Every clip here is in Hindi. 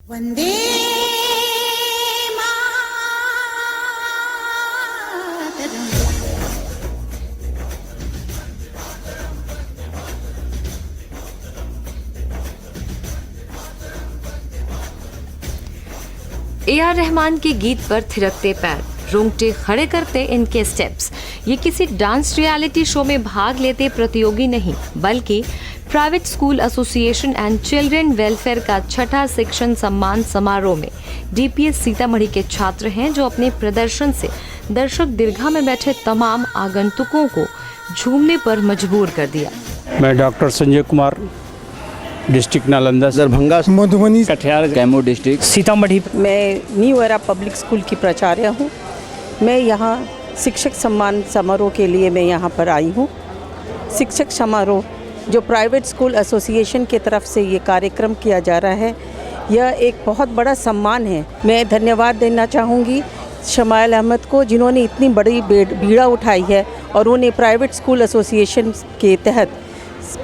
वंदे A.R. रहमान के गीत पर थिरकते पैर, रोंगटे खड़े करते इनके स्टेप्स। ये किसी डांस रियलिटी शो में भाग लेते प्रतियोगी नहीं, बल्कि private school association and children welfare का छठा शिक्षण सम्मान समारोह में DPS सीतामढ़ी के छात्र हैं, जो अपने प्रदर्शन से दर्शक दीर्घा में बैठे तमाम आगंतुकों को झूमने पर मजबूर कर दिया। मैं doctor Sanjay Kumar, district Nalanda, Darbhanga, Madhubani, Katihar, Kaimur district, Sitamarhi. मैं न्यू एरा पब्लिक स्कूल की प्राचार्य हूँ। मैं यहाँ शिक्षक सम्मान समारोह के लिए मैं यहाँ पर आई हूँ। शिक्षक समारोह जो प्राइवेट स्कूल एसोसिएशन की तरफ से ये कार्यक्रम किया जा रहा है, यह एक बहुत बड़ा सम्मान है। मैं धन्यवाद देना चाहूँगी शमाइल अहमद को, जिन्होंने इतनी बड़ी बीड़ा उठाई है और उन्हें प्राइवेट स्कूल एसोसिएशन के तहत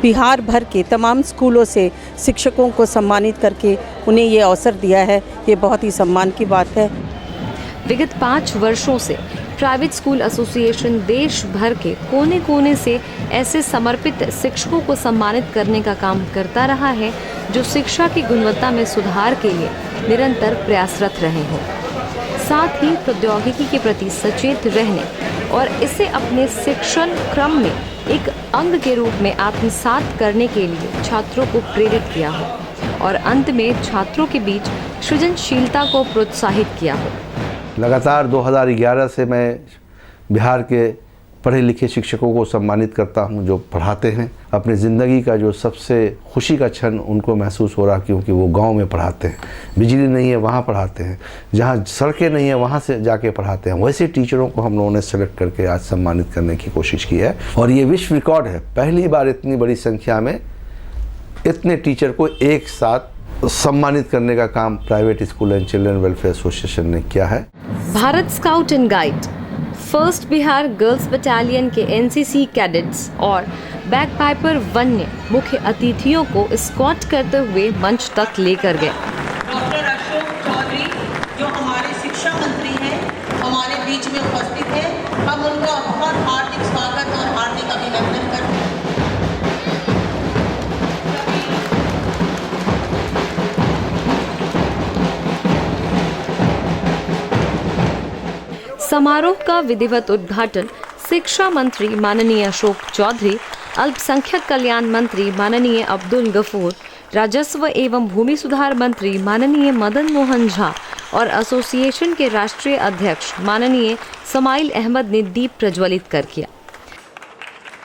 बिहार भर के तमाम स्कूलों से शिक्षकों को सम्मानित करके उन्हें ये अवसर दिया है। ये बहुत ही सम्मान की बात है। विगत 5 वर्षों से प्राइवेट स्कूल एसोसिएशन देश भर के कोने कोने से ऐसे समर्पित शिक्षकों को सम्मानित करने का काम करता रहा है, जो शिक्षा की गुणवत्ता में सुधार के लिए निरंतर प्रयासरत रहे हों। साथ ही प्रौद्योगिकी के प्रति सचेत रहने और इसे अपने शिक्षण क्रम में एक अंग के रूप में आत्मसात करने के लिए छात्रों को प्रेरित किया हो और अंत में छात्रों के बीच सृजनशीलता को प्रोत्साहित किया हो। लगातार 2011 से मैं बिहार के पढ़े लिखे शिक्षकों को सम्मानित करता हूं, जो पढ़ाते हैं। अपनी ज़िंदगी का जो सबसे खुशी का क्षण उनको महसूस हो रहा, क्योंकि वो गांव में पढ़ाते हैं। बिजली नहीं है वहाँ पढ़ाते हैं, जहाँ सड़कें नहीं है वहाँ से जाके पढ़ाते हैं। वैसे टीचरों को हम लोगों ने सेलेक्ट करके आज सम्मानित करने की कोशिश की है और ये विश्व रिकॉर्ड है। पहली बार इतनी बड़ी संख्या में इतने टीचर को एक साथ सम्मानित करने का काम private school and children welfare association ने किया है। Bharat scout and guide, first Bihar girls battalion के NCC कैडेट्स और बैकपाइपर वन ने मुख्य अतिथियों को एस्कॉर्ट करते हुए मंच तक लेकर गए। डॉक्टर अशोक चौधरी, जो हमारे शिक्षा मंत्री हैं, हमारे बीच में उपस्थित हैं। हम उनका बहुत हार्दिक स्वागत और हार्दिक अभिनंदन करते हैं। समारोह का विधिवत उद्घाटन शिक्षा मंत्री माननीय अशोक चौधरी, अल्पसंख्यक कल्याण मंत्री माननीय अब्दुल गफूर, राजस्व एवं भूमि सुधार मंत्री माननीय मदन मोहन झा और एसोसिएशन के राष्ट्रीय अध्यक्ष माननीय शमाइल अहमद ने दीप प्रज्वलित कर किया।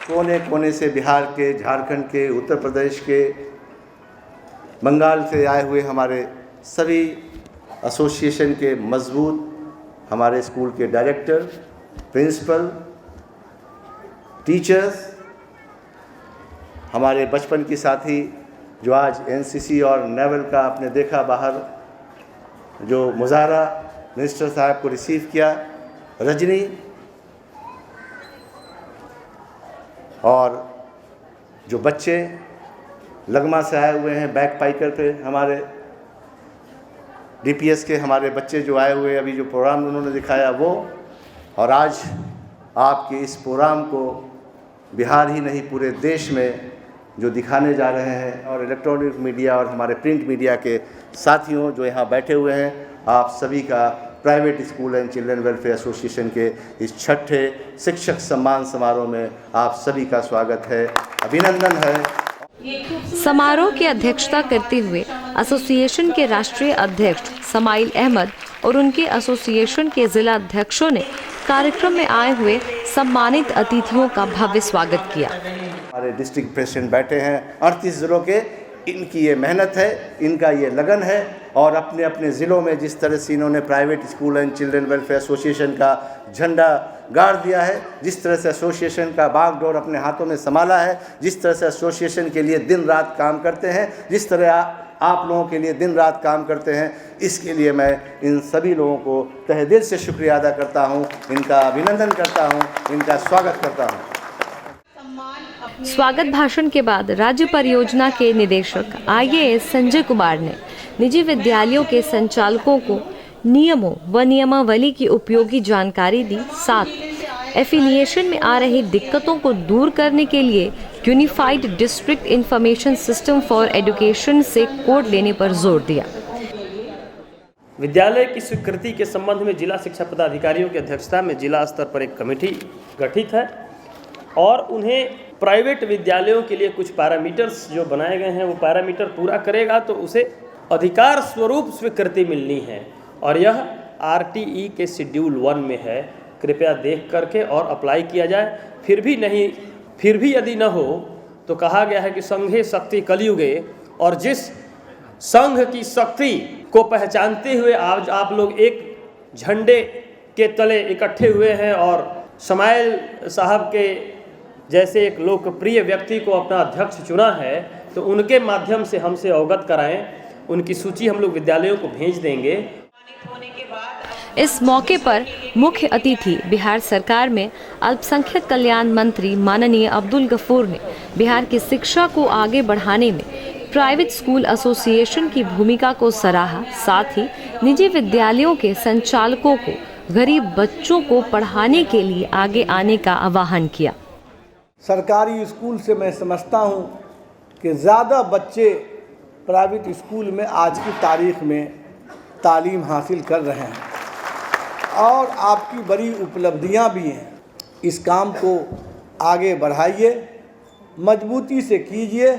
कोने कोने से बिहार के, झारखंड के, उत्तर प्रदेश के, बंगाल से आए हुए हमारे सभी एसोसिएशन के मजबूत हमारे स्कूल के डायरेक्टर, प्रिंसिपल, टीचर्स, हमारे बचपन की साथी जो आज NCC और नेवल का आपने देखा बाहर जो मुजाहरा मिनिस्टर साहब को रिसीव किया, रजनी, और जो बच्चे लगमा से आए हुए हैं, बैक पाइकर पे हमारे DPS के हमारे बच्चे जो आए हुए, अभी जो प्रोग्राम उन्होंने दिखाया वो, और आज आपके इस प्रोग्राम को बिहार ही नहीं पूरे देश में जो दिखाने जा रहे हैं, और इलेक्ट्रॉनिक मीडिया और हमारे प्रिंट मीडिया के साथियों जो यहाँ बैठे हुए हैं, आप सभी का private school and children welfare association के इस छठे शिक्षक सम्मान समारोह में आप सभी का स्वागत है, अभिनंदन है। समारोह की अध्यक्षता करते हुए एसोसिएशन के राष्ट्रीय अध्यक्ष शमाइल अहमद और उनके एसोसिएशन के जिला अध्यक्षों ने कार्यक्रम में आए हुए सम्मानित अतिथियों का भव्य स्वागत किया। हमारे डिस्ट्रिक्ट प्रेसिडेंट बैठे हैं 38 जिलों के, इनकी ये मेहनत है, इनका ये लगन है, और अपने अपने ज़िलों में जिस तरह से इन्होंने private school and children welfare association का झंडा गाड़ दिया है, जिस तरह से एसोसिएशन का बागडोर अपने हाथों में संभाला है, जिस तरह से एसोसिएशन के लिए दिन रात काम करते हैं, जिस तरह आप लोगों के लिए दिन रात काम करते हैं, इसके लिए मैं इन सभी लोगों को तहे दिल से शुक्रिया अदा करता हूं, इनका अभिनंदन करता हूं, इनका स्वागत करता हूं। स्वागत भाषण के बाद राज्य परियोजना के निदेशक IAS संजय कुमार ने निजी विद्यालयों के संचालकों को नियमों व नियमावली की उपयोगी जानकारी दी। साथ एफिलिएशन में आ रही दिक्कतों को दूर करने के लिए unified district information system for education से कोड लेने पर जोर दिया। विद्यालय की स्वीकृति के संबंध में जिला शिक्षा पदाधिकारियों की अध्यक्षता में जिला स्तर पर एक कमेटी गठित है और उन्हें प्राइवेट विद्यालयों के लिए कुछ पैरामीटर्स जो बनाए गए हैं वो पैरामीटर पूरा करेगा तो उसे अधिकार स्वरूप स्वीकृति मिलनी है और यह RTE के शेड्यूल 1 में है। कृपया देख करके और अप्लाई किया जाए। फिर भी यदि न हो तो कहा गया है कि संघे शक्ति कलयुगे, और जिस संघ की शक्ति को पहचानते हुए आज आप लोग एक झंडे के तले इकट्ठे हुए हैं और समाइल साहब के जैसे एक लोकप्रिय व्यक्ति को अपना अध्यक्ष चुना है, तो उनके माध्यम से हमसे अवगत कराएं। उनकी सूची हम लोग विद्यालयों को भेज देंगे। इस मौके पर मुख्य अतिथि बिहार सरकार में अल्पसंख्यक कल्याण मंत्री माननीय अब्दुल गफूर ने बिहार की शिक्षा को आगे बढ़ाने में प्राइवेट स्कूल एसोसिएशन की भूमिका को सराहा। साथ ही निजी विद्यालयों के संचालकों को गरीब बच्चों को पढ़ाने के लिए आगे आने का आह्वान किया। सरकारी स्कूल से मैं समझता हूं कि ज़्यादा बच्चे प्राइवेट स्कूल में आज की तारीख में तालीम हासिल कर रहे हैं और आपकी बड़ी उपलब्धियां भी हैं। इस काम को आगे बढ़ाइए, मजबूती से कीजिए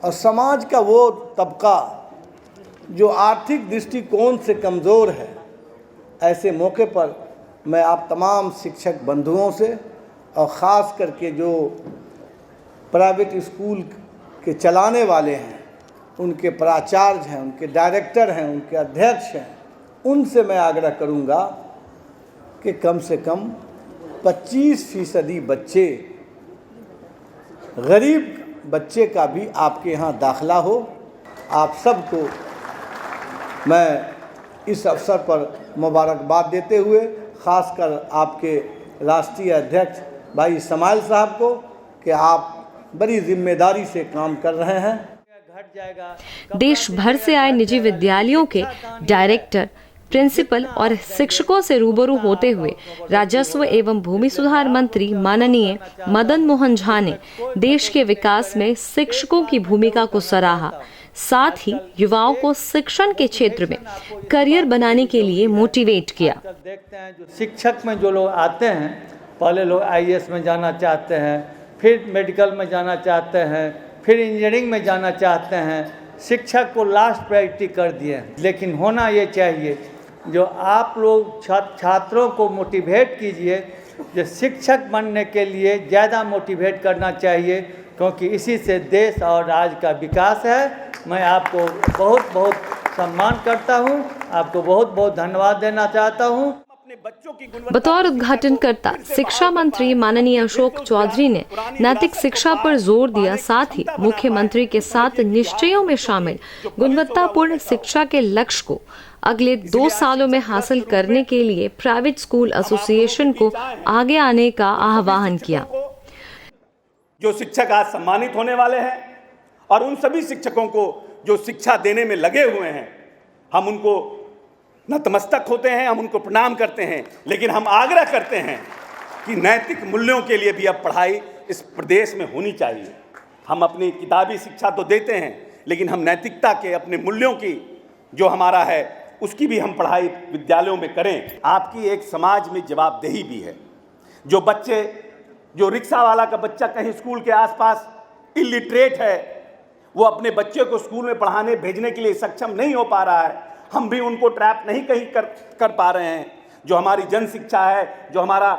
और समाज का वो तबका जो आर्थिक दृष्टिकोण से कमज़ोर है, ऐसे मौके पर मैं आप तमाम शिक्षक बंधुओं से और ख़ास करके जो प्राइवेट स्कूल के चलाने वाले हैं, उनके प्राचार्य हैं, उनके डायरेक्टर हैं, उनके अध्यक्ष हैं, उनसे मैं आग्रह करूंगा कि कम से कम 25% बच्चे, गरीब बच्चे का भी आपके यहाँ दाखिला हो। आप सबको मैं इस अवसर पर मुबारकबाद देते हुए ख़ासकर आपके राष्ट्रीय अध्यक्ष भाई समाइल साहब को कि आप बड़ी जिम्मेदारी से काम कर रहे हैं। देश भर से आए निजी विद्यालयों के डायरेक्टर, प्रिंसिपल और शिक्षकों से रूबरू होते हुए राजस्व एवं भूमि सुधार मंत्री माननीय मदन मोहन झा ने देश के विकास में शिक्षकों की भूमिका को सराहा। साथ ही युवाओं को शिक्षण के क्षेत्र में करियर बनाने के लिए मोटिवेट किया। देखते हैं जो शिक्षक में जो लोग आते हैं, पहले लोग IAS में जाना चाहते हैं, फिर मेडिकल में जाना चाहते हैं, फिर इंजीनियरिंग में जाना चाहते हैं। शिक्षक को लास्ट प्रायोरिटी कर दिए। लेकिन होना ये चाहिए जो आप लोग छात्रों को मोटिवेट कीजिए, जो शिक्षक बनने के लिए ज़्यादा मोटिवेट करना चाहिए, क्योंकि इसी से देश और राज्य का विकास है। मैं आपको बहुत बहुत सम्मान करता हूं, आपको बहुत बहुत धन्यवाद देना चाहता हूं। बतौर उद्घाटनकर्ता शिक्षा मंत्री माननीय अशोक चौधरी ने नैतिक शिक्षा पर जोर दिया। साथ ही मुख्यमंत्री के 7 निश्चयों में शामिल गुणवत्तापूर्ण शिक्षा के लक्ष्य को अगले 2 सालों में हासिल करने के लिए प्राइवेट स्कूल एसोसिएशन को आगे आने का आह्वान किया। जो शिक्षक आज सम्मानित होने वाले हैं और उन सभी शिक्षकों को जो शिक्षा देने में लगे हुए हैं, हम उनको नतमस्तक होते हैं, हम उनको प्रणाम करते हैं। लेकिन हम आग्रह करते हैं कि नैतिक मूल्यों के लिए भी अब पढ़ाई इस प्रदेश में होनी चाहिए। हम अपनी किताबी शिक्षा तो देते हैं, लेकिन हम नैतिकता के अपने मूल्यों की जो हमारा है उसकी भी हम पढ़ाई विद्यालयों में करें। आपकी एक समाज में जवाबदेही भी है। जो बच्चे, जो रिक्शा वाला का बच्चा कहीं स्कूल के आसपास इलिटरेट है, वो अपने बच्चे को स्कूल में पढ़ाने भेजने के लिए सक्षम नहीं हो पा रहा है, हम भी उनको ट्रैप नहीं कहीं कर पा रहे हैं। जो हमारी जन शिक्षा है, जो हमारा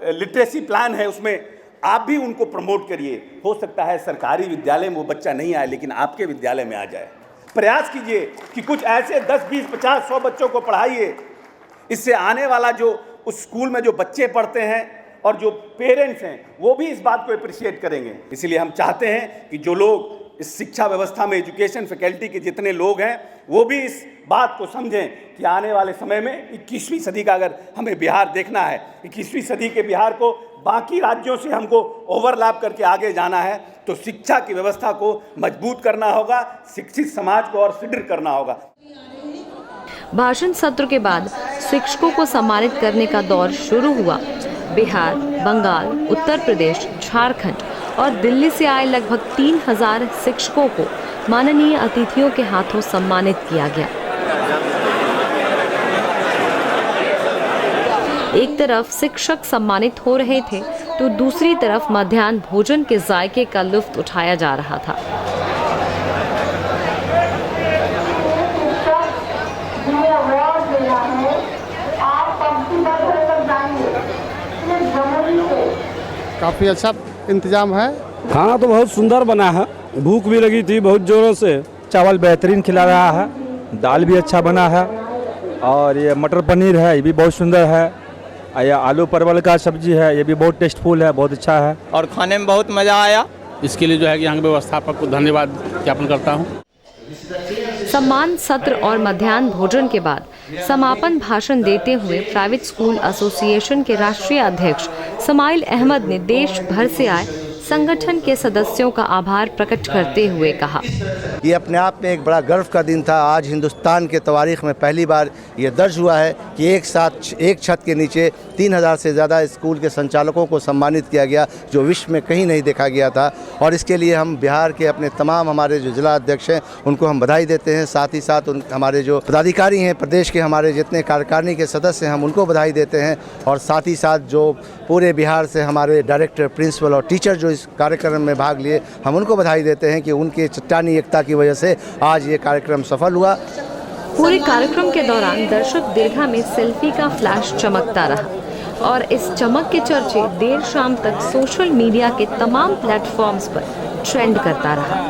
लिटरेसी प्लान है, उसमें आप भी उनको प्रमोट करिए। हो सकता है सरकारी विद्यालय में वो बच्चा नहीं आए, लेकिन आपके विद्यालय में आ जाए। प्रयास कीजिए कि कुछ ऐसे 10, 20, 50, 100 बच्चों को पढ़ाइए। इससे आने वाला जो उस स्कूल में जो बच्चे पढ़ते हैं और जो पेरेंट्स हैं, वो भी इस बात को अप्रिशिएट करेंगे। इसलिए हम चाहते हैं कि जो लोग इस शिक्षा व्यवस्था में, एजुकेशन फैकल्टी के जितने लोग हैं, वो भी इस बात को समझें कि आने वाले समय में 21वीं सदी का अगर हमें बिहार देखना है, 21वीं सदी के बिहार को बाकी राज्यों से हमको ओवरलैप करके आगे जाना है तो शिक्षा की व्यवस्था को मजबूत करना होगा, शिक्षित समाज को और सुदृढ़ करना होगा। भाषण सत्र के बाद शिक्षकों को सम्मानित करने का दौर शुरू हुआ। बिहार, बंगाल, उत्तर प्रदेश, झारखंड और दिल्ली से आए लगभग 3000 शिक्षकों को माननीय अतिथियों के हाथों सम्मानित किया गया। एक तरफ शिक्षक सम्मानित हो रहे थे तो दूसरी तरफ मध्याह्न भोजन के जायके का लुत्फ उठाया जा रहा था। काफ़ी अच्छा इंतजाम है। खाना तो बहुत सुंदर बना है, भूख भी लगी थी बहुत जोरों से। चावल बेहतरीन खिला रहा है, दाल भी अच्छा बना है और ये मटर पनीर है, ये भी बहुत सुंदर है। ये आलू परवल का सब्जी है, ये भी बहुत टेस्टफुल है, बहुत अच्छा है और खाने में बहुत मज़ा आया। इसके लिए जो है कि यहाँ के व्यवस्थापक को धन्यवाद ज्ञापन करता हूँ। सम्मान सत्र और मध्याह्न भोजन के बाद समापन भाषण देते हुए प्राइवेट स्कूल एसोसिएशन के राष्ट्रीय अध्यक्ष समाइल अहमद ने देश भर से आए संगठन के सदस्यों का आभार प्रकट करते हुए कहा, ये अपने आप में एक बड़ा गर्व का दिन था। आज हिंदुस्तान के तारीख में पहली बार ये दर्ज हुआ है कि एक साथ एक छत के नीचे 3000 से ज़्यादा स्कूल के संचालकों को सम्मानित किया गया, जो विश्व में कहीं नहीं देखा गया था। और इसके लिए हम बिहार के अपने तमाम हमारे जो जिला अध्यक्ष हैं उनको हम बधाई देते हैं। साथ ही साथ हमारे जो पदाधिकारी हैं, प्रदेश के हमारे जितने कार्यकारिणी के सदस्य हैं हम उनको बधाई देते हैं। और साथ ही साथ जो पूरे बिहार से हमारे डायरेक्टर, प्रिंसिपल और टीचर जो इस कार्यक्रम में भाग लिए, हम उनको बधाई देते हैं कि उनके चट्टानी एकता की वजह से आज ये कार्यक्रम सफल हुआ। पूरे कार्यक्रम के दौरान दर्शक दीर्घा में सेल्फी का फ्लैश चमकता रहा और इस चमक के चर्चे देर शाम तक सोशल मीडिया के तमाम प्लेटफॉर्म्स पर ट्रेंड करता रहा।